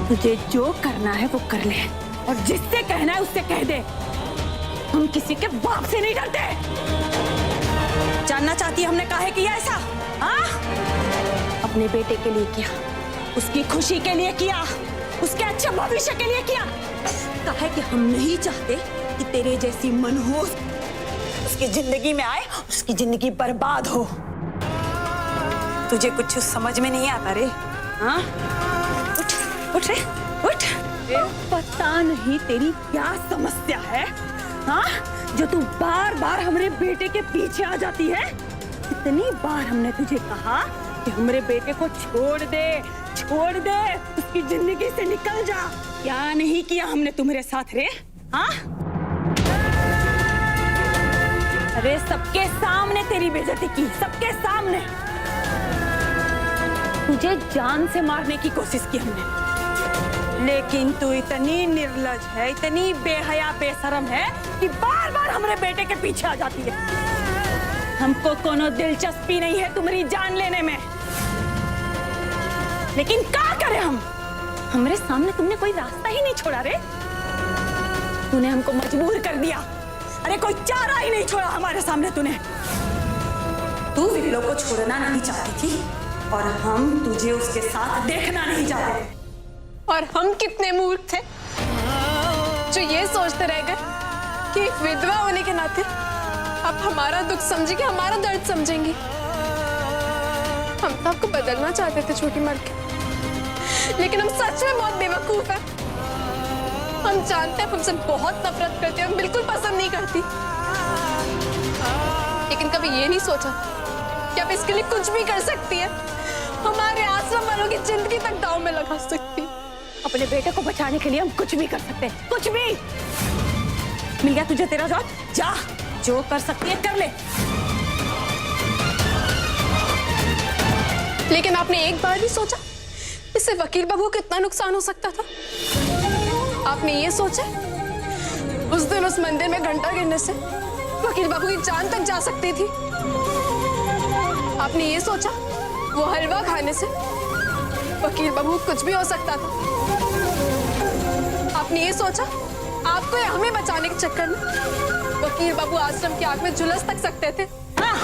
तुझे जो करना है वो कर ले, और जिससे कहना है उससे कह दे। हम किसी के बाप से नहीं डरते। जानना चाहती है हमने काहे किया ऐसा? हाँ? अपने बेटे के लिए किया, उसकी खुशी के लिए किया, उसके अच्छे भविष्य के लिए किया। काहे कि हम नहीं चाहते कि तेरे जैसी मनहूस उसकी जिंदगी में आए, उसकी जिंदगी बर्बाद हो। तुझे कुछ समझ में नहीं आता रे? हाँ? उठ उठ रे, उठ। पता नहीं तेरी क्या समस्या है, हाँ? जो तू बार बार हमारे बेटे के पीछे आ जाती है। इतनी बार हमने तुझे कहा कि हमारे बेटे को छोड़ दे, छोड़ दे, उसकी जिंदगी से निकल जा। क्या नहीं किया हमने तुम्हारे साथ रे? हाँ? अरे सबके सामने तेरी बेइज्जती की, सबके सामने। तुझे जान से मारने की कोशिश की हमने, लेकिन तू इतनी निर्लज है, इतनी बेहया बेशरम है कि बार बार हमारे बेटे के पीछे आ जाती है। हमको कोनो दिलचस्पी नहीं है तुम्हारी जान लेने में, लेकिन क्या करें हम? हमारे सामने तुमने कोई रास्ता ही नहीं छोड़ा रे। तूने हमको मजबूर कर दिया। अरे कोई चारा ही नहीं छोड़ा हमारे सामने तूने। तू विप्लव को छोड़ना नहीं चाहती थी और हम तुझे उसके साथ देखना नहीं चाहते। और हम कितने मूर्ख थे जो ये सोचते रह गए कि एक विधवा होने के नाते आप हमारा दुख समझेंगे, हमारा दर्द समझेंगी। हम तो आपको बदलना चाहते थे छोटी मालकिन, लेकिन हम सच में बहुत बेवकूफ हैं। हम जानते हैं हमसे बहुत नफरत करते हैं, हम बिल्कुल पसंद नहीं करती, लेकिन कभी ये नहीं सोचा कि आप इसके लिए कुछ भी कर सकती है, हमारे आश्रम वालों की जिंदगी तक दांव में लगा सकती है। अपने बेटे को बचाने के लिए हम कुछ भी कर सकते हैं, कुछ भी। मिल गया तुझे तेरा जॉब, जा, जो कर सकती है कर ले। लेकिन आपने एक बार भी सोचा इससे वकील बाबू को कितना नुकसान हो सकता था? आपने ये सोचा उस दिन उस मंदिर में घंटा गिरने से वकील बाबू की जान तक जा सकती थी? आपने ये सोचा वो हलवा खाने से वकील बाबू कुछ भी हो सकता था? आपने ये सोचा आपको या हमें बचाने के चक्कर में वकील बाबू आश्रम की आग में झुलस तक सकते थे? हाँ,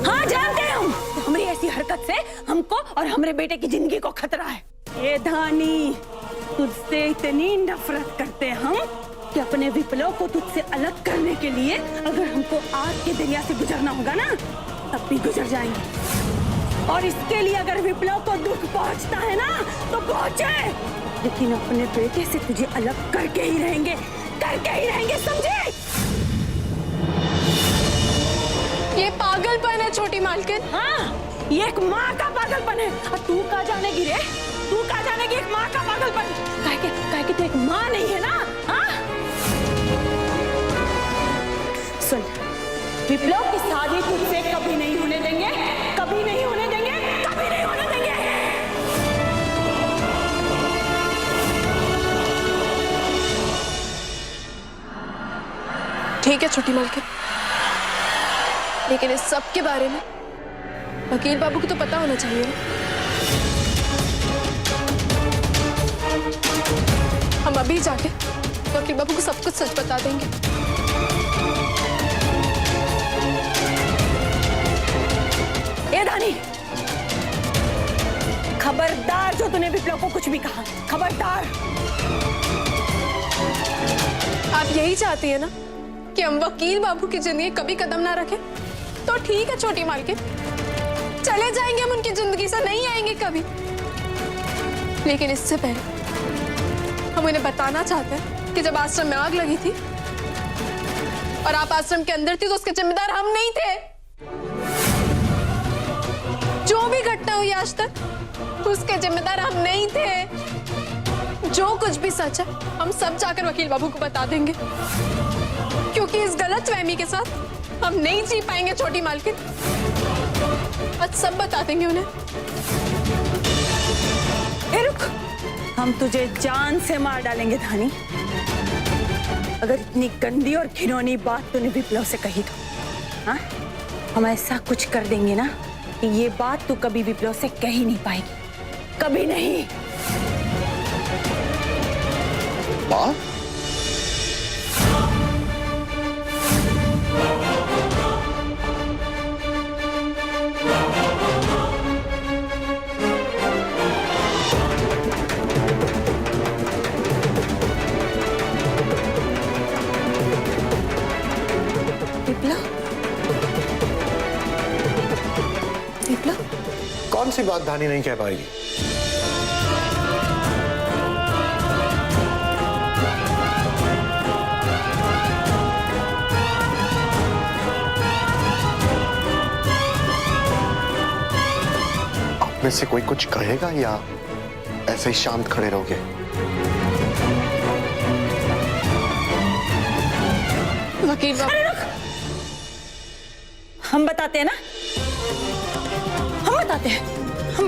हाँ जानते हैं हम। हमारी ऐसी हरकत से हमको और हमारे बेटे की जिंदगी को खतरा है। ये धानी, तुझसे इतनी नफरत करते हैं हम कि अपने विप्लव को तुझसे अलग करने के लिए अगर हमको आग के दरिया से गुजरना होगा ना, तब भी गुजर जाएंगे। और इसके लिए अगर विप्लव को दुख पहुंचता है ना तो पहुंचे, लेकिन अपने बेटे से तुझे अलग करके ही रहेंगे, करके ही रहेंगे, समझे? ये पागलपन है छोटी मालकिन। हाँ, ये एक माँ का पागलपन है। और तू कहाँ जानेगी रे? तू कहाँ जानेगी एक माँ का पागलपन? काहे कि तू एक माँ नहीं है ना? हाँ? सुन, विप्लव की शादी तुझसे कभी नहीं होने देंगे, कभी नहीं होने देंगे, कभी नहीं होने देंगे। ठीक है छोटी मालकिन, लेकिन इस सब के बारे में वकील बाबू को तो पता होना चाहिए ना। हम अभी जाके वकील बाबू को सब कुछ सच बता देंगे। ए धानी, खबरदार जो तूने विप्लव को कुछ भी कहा, खबरदार। आप यही चाहती है ना कि हम वकील बाबू की जिंदगी कभी कदम ना रखें? तो ठीक है छोटी मालकिन, चले जाएंगे हम उनकी जिंदगी से, नहीं आएंगे कभी। लेकिन इससे पहले हम उन्हें बताना चाहते हैं कि जब आश्रम में आग लगी थी और आप आश्रम के अंदर थी तो उसके जिम्मेदार हम नहीं थे। जो भी घटना हुई आज तक उसके जिम्मेदार हम नहीं थे। जो कुछ भी सच है हम सब जाकर वकील बाबू को बता देंगे, क्योंकि इस गलतफहमी के साथ हम नहीं जी पाएंगे छोटी मालकिन। आज सब बता देंगे उन्हें। रुक, हम तुझे जान से मार डालेंगे धानी, अगर इतनी गंदी और घिनौनी बात तूने विप्लव से कही तो। हाँ, हम ऐसा कुछ कर देंगे ना कि ये बात तू कभी विप्लव से कह ही नहीं पाएगी, कभी नहीं। माँ, विप्लव, विप्लव, कौन सी बात धानी नहीं कह पाएगी? आप में से कोई कुछ कहेगा या ऐसे ही शांत खड़े रहोगे? वकील बाबू, हम बताते हैं ना, हम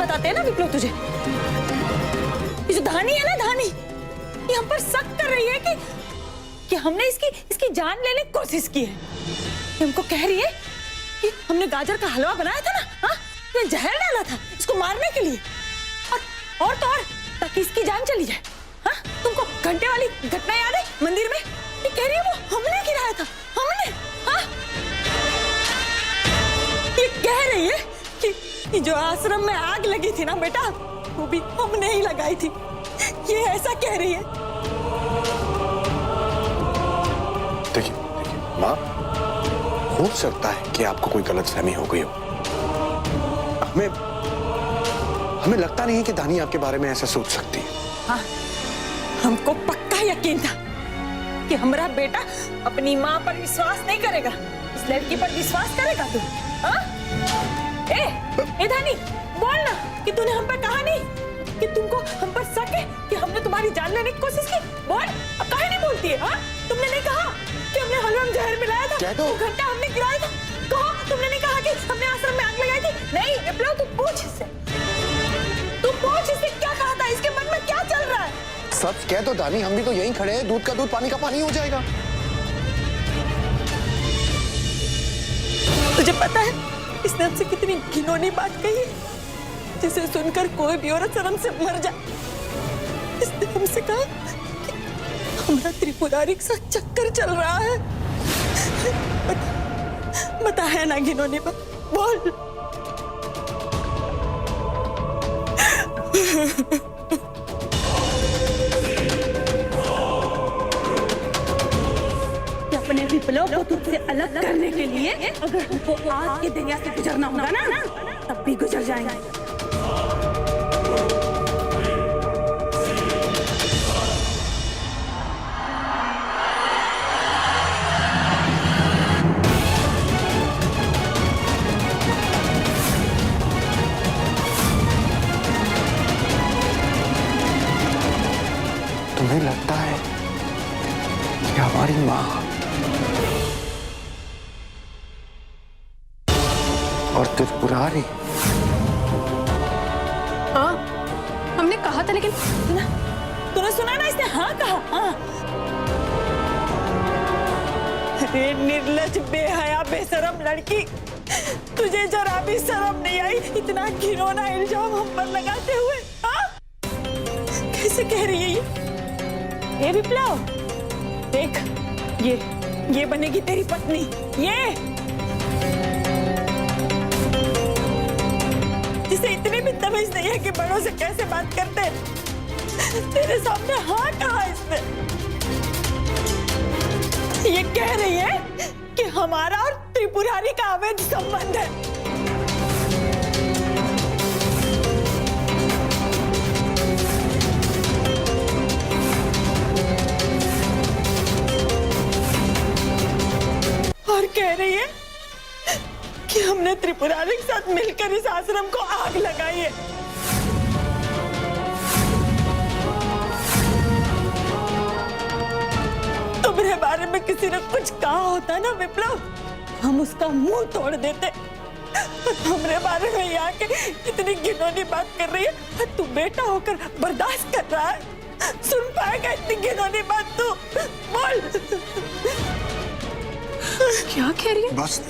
बताते हैं ना विप्लव तुझे। ये जो धानी है ना, धानी, ये हम पर शक कर रही है कि हमने इसकी जान लेने की कोशिश की है। ये हमको कह रही है कि हमने गाजर का हलवा बनाया था ना, हाँ, ये जहर डाला था इसको मारने के लिए, और तो और ताकि इसकी जान चली जाए। हाँ, तुमको घंटे वाली घटना याद है मंदिर में? ये कह रही है वो हमने गिराया था, हमने। हाँ, ये कह रही है कि जो आश्रम में आग लगी थी ना बेटा, वो भी हमने ही लगाई थी। ये ऐसा कह रही है। देखिए माँ, हो सकता है कि आपको कोई गलतफहमी हो गई हो। हमें लगता नहीं है कि धानी आपके बारे में ऐसा सोच सकती है। हाँ, हमको पक्का यकीन था कि हमारा बेटा अपनी माँ पर विश्वास नहीं करेगा, इस लड़की पर विश्वास करेगा तू। हाँ? ए धानी, बोल ना कि तूने हम पर कहा नहीं कि तुमको हम पर शक है कि हमने तुम्हारी जान लेने की कोशिश की। बोल, अब काहे नहीं बोलती है? हाँ? तुमने नहीं कहा कि हमने हलवा में जहर मिलाया था? कह दो। वो घंटा हमने गिराया था? कहो, तुमने नहीं कहा कि हमने आश्रम में आग लगाई थी? नहीं विप्लव, तू पूछ इससे क्या कहा था, इसके मन में क्या चल रहा है? सच कह दो धानी, हम भी तो यहीं खड़े हैं, दूध का दूध पानी का पानी हो जाएगा। तुझे पता है इसने हमसे कितनी घिनौनी बात कही है, जिसे सुनकर कोई भी औरत शर्म से मर जाए। इसने हमसे कहा कि हमारा त्रिपुरारी के साथ चक्कर चल रहा है। बता है ना घिनौनी बात, बोल। अपने विप्लव को तुझसे अलग करने के लिए अगर हमको आग के दरिया से गुजरना होगा ना, तब भी गुजर जाएंगे। तुम्हें लगता है कि हमारी माँ और त्रिपुरारी? हाँ, हमने कहा था, लेकिन तूने सुना ना, इसने हाँ कहा। हाँ। अरे निर्लज, बेहया, बेशरम लड़की, तुझे जरा भी शर्म नहीं आई इतना घिनौना इल्जाम हम पर लगाते हुए? हाँ? कैसे कह रही है ये विप्लव? देख, ये बनेगी तेरी पत्नी। ये जिसे इतनी भी तमीज नहीं है कि बड़ों से कैसे बात करते, तेरे सामने हाँ कहा इसने। ये कह रही है कि हमारा और त्रिपुरारी का अवैध संबंध है। और कह रही है कि हमने त्रिपुरारी के साथ मिलकर इस आश्रम को आग लगाई है। तुम्हारे बारे में किसी ने कुछ कहा होता ना विप्लव, हम उसका मुंह तोड़ देते। हमारे बारे में यहाँ के इतनी घिनौनी बात कर रही है, तू बेटा होकर बर्दाश्त कर रहा है? सुन पाएगा इतनी घिनौनी बात तू? बोल। क्या कह रही है? बस,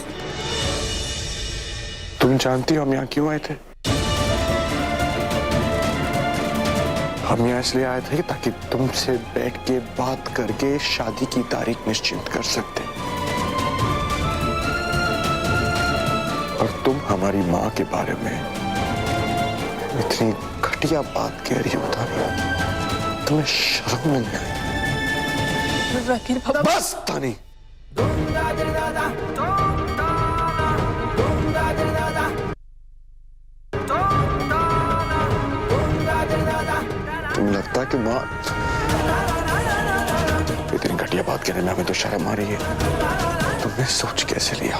तुम जानती हो हम यहाँ क्यों आए थे? हम यहाँ इसलिए आए थे ताकि तुमसे बैठ के बात करके शादी की तारीख निश्चित कर सकते। और तुम हमारी माँ के बारे में इतनी घटिया बात कह रही हो तानी, तुम्हें शर्म नहीं आई? वकील बाबू बस तानी, तुम्हें लगता है कि माँ इतनी घटिया बात कहने में हमें तो शर्म आ रही है। तुमने सोच कैसे लिया?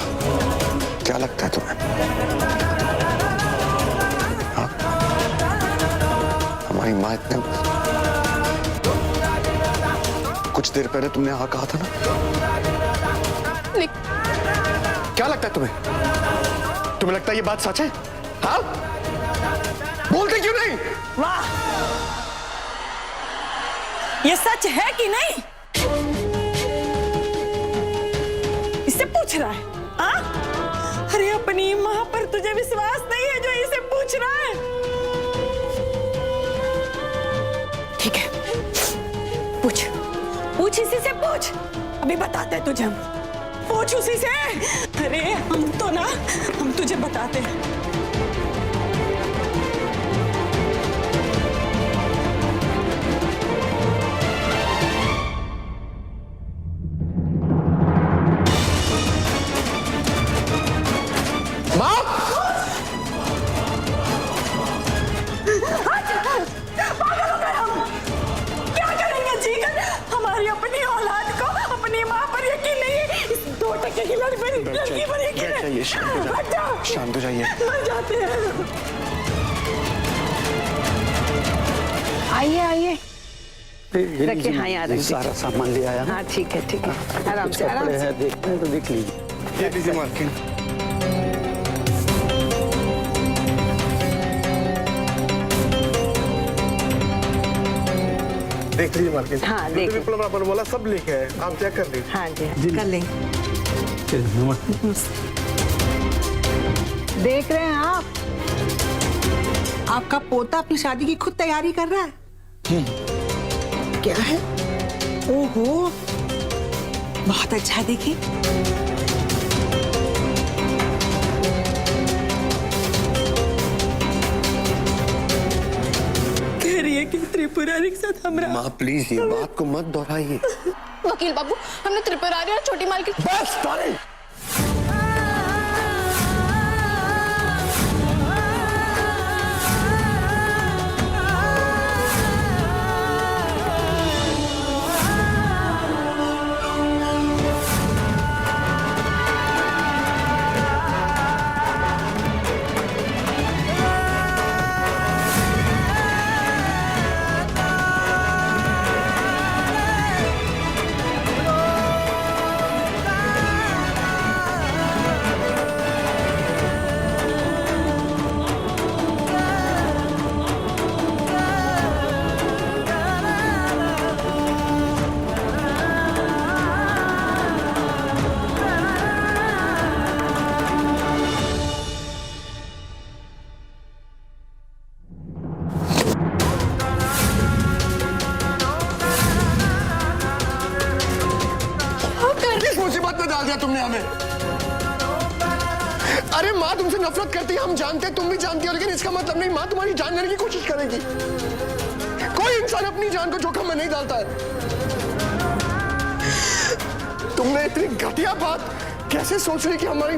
क्या लगता है तुम्हें? हाँ? हमारी माँ इतने कुछ देर पहले तुमने हाँ कहा था ना? क्या लगता है तुम्हें? तुम्हें लगता है ये बात सच है? हाँ? बोलते क्यों नहीं? वाह, ये सच है कि नहीं? इससे पूछ रहा है? हाँ? अरे अपनी मां पर तुझे विश्वास नहीं है जो इसे पूछ रहा है? ठीक है, पूछ पूछ, इसी से पूछ, अभी बताते हैं तुझे हम। पूछ उसी से। अरे हम तुझे बताते हैं। शांत हो जाइए। जाते हैं। आइए आइए, रखिए। हाँ यहाँ रखिए। सारा सामान ले आया। हाँ ठीक है आराम से आराम से। देखते हैं तो देख लीजिए। ये लीजिए मालकिन। देख लीजिए मालकिन। हाँ देख। बराबर वाला सब लेके आए, आप चेक कर लीजिए। हाँ जी कर लेंगे। देख रहे हैं आप, आपका पोता अपनी शादी की खुद तैयारी कर रहा है। क्या है? ओहो, बहुत अच्छा। देखिए कह रही है कि त्रिपुरारी के साथ हमरा। माँ प्लीज ये बात को मत दोहराइए। वकील बाबू, हमने त्रिपुरारी और छोटी मालकिन। बस तानी। डाल दिया तुमने हमें। अरे माँ तुमसे नफरत करती है, हम जानते हैं, तुम भी जानती हो, लेकिन इसका मतलब नहीं माँ तुम्हारी जान लेने की कोशिश करेगी। कोई इंसान अपनी जान को जोखिम में नहीं डालता है। तुमने इतनी घटिया बात कैसे सोच रही कि हमारी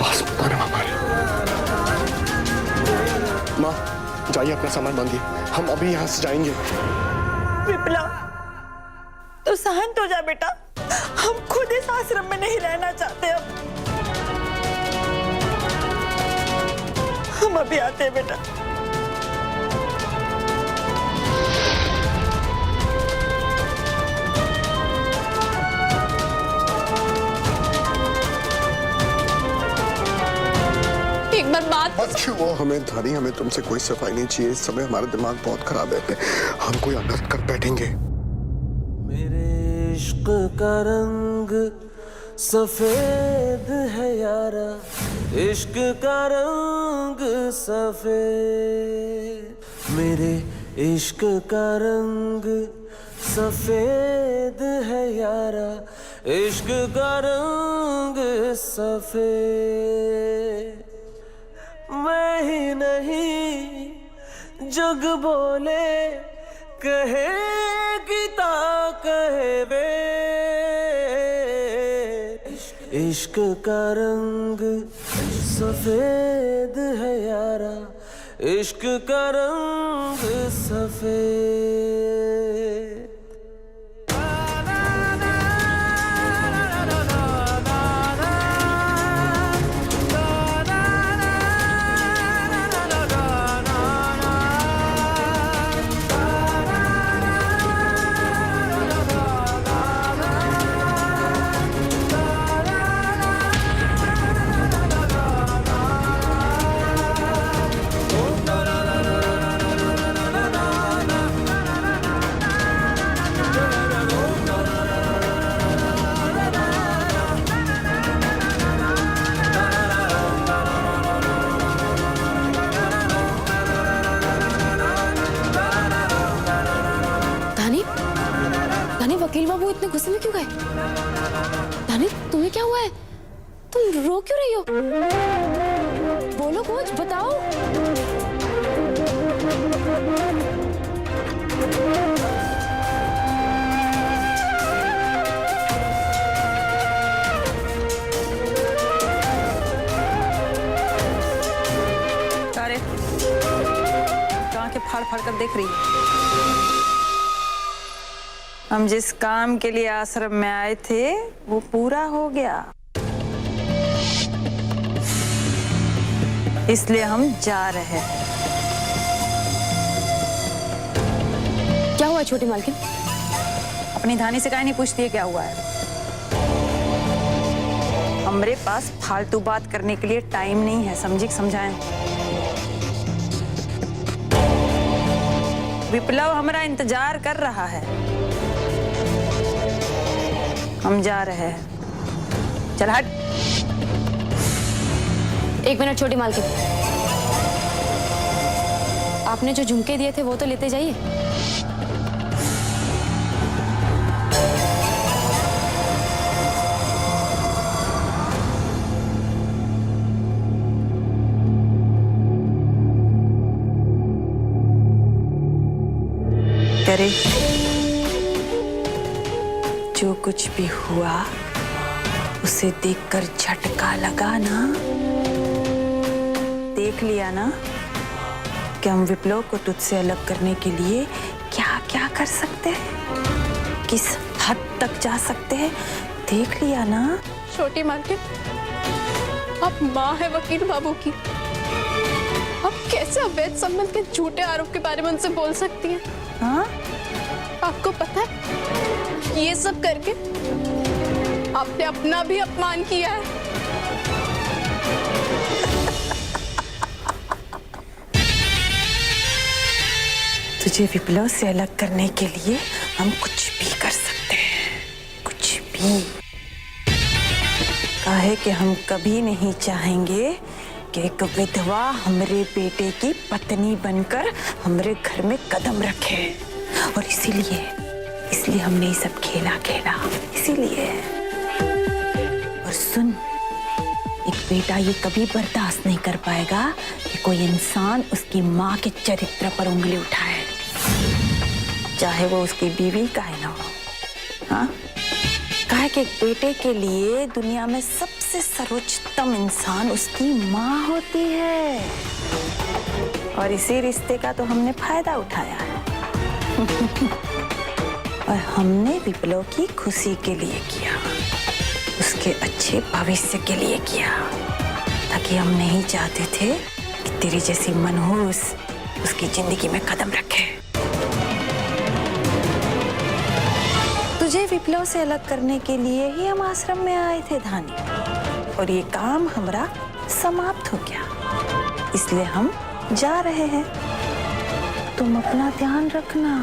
पास बताना हमारे। माँ जाइए अपना सामान बांधिए, हम अभी यहाँ से जाएंगे। विप्ला, तो शांत हो जा बेटा, हम खुद इस आश्रम में नहीं रहना चाहते। अब हम अभी आते हैं बेटा। एक बार बात मत छुओ हमें धारी, हमें तुमसे कोई सफाई नहीं चाहिए। इस समय हमारा दिमाग बहुत खराब है, हम कोई अनर्थ कर बैठेंगे। मेरे इश्क का रंग सफेद है यारा इश्क का रंग सफेद, मेरे इश्क का रंग सफेद है यारा इश्क का रंग सफेद। मैं ही नहीं जग बोले कहे गीता कहे वे, इश्क का रंग सफेद है यारा इश्क का रंग सफेद। वकील बाबू इतने गुस्से में क्यों गए? दानी, तुम्हें क्या हुआ है? तुम रो क्यों रही हो? बोलो कुछ, बताओ। अरे कहाँ के फाड़ फाड़ कर देख रही है? हम जिस काम के लिए आश्रम में आए थे वो पूरा हो गया, इसलिए हम जा रहे हैं। क्या हुआ छोटी मालकिन? अपनी धानी से काहे नहीं पूछती है क्या हुआ है? हमारे पास फालतू बात करने के लिए टाइम नहीं है, समझी? समझाएं। विप्लव हमारा इंतजार कर रहा है, हम जा रहे हैं। चल हट। एक मिनट छोटी मालकिन, आपने जो झुमके दिए थे वो तो लेते जाइए। करे जो कुछ भी हुआ उसे देखकर झटका लगा ना, देख लिया ना कि हम विप्लव को तुझसे अलग करने के लिए क्या क्या कर सकते हैं, किस हद तक जा सकते हैं, देख लिया ना। छोटी मालकिन, आप माँ है वकील बाबू की, आप कैसे अवैध संबंध के झूठे आरोप के बारे में उनसे बोल सकती हैं? हाँ, आपको पता है ये सब करके आपने अपना भी अपमान किया है। तुझे विप्लव से अलग करने के लिए हम कुछ भी कर सकते हैं, कुछ भी। काहे कि हम कभी नहीं चाहेंगे कि एक विधवा हमारे बेटे की पत्नी बनकर हमारे घर में कदम रखे, और इसीलिए हमने ये सब खेला इसीलिए। और सुन, एक बेटा ये कभी बर्दाश्त नहीं कर पाएगा कि कोई इंसान उसकी माँ के चरित्र पर उंगली उठाए, चाहे वो उसकी बीवी का ही ना हो। हाँ, कहा कि एक बेटे के लिए दुनिया में सबसे सर्वोच्चतम इंसान उसकी माँ होती है, और इसी रिश्ते का तो हमने फायदा उठाया है। और हमने विप्लव की खुशी के लिए किया, उसके अच्छे भविष्य के लिए किया, ताकि हम नहीं चाहते थे कि तेरी जैसी मनहूस उसकी जिंदगी में कदम रखे। तुझे विप्लव से अलग करने के लिए ही हम आश्रम में आए थे धानी, और ये काम हमारा समाप्त हो गया, इसलिए हम जा रहे हैं। तुम अपना ध्यान रखना।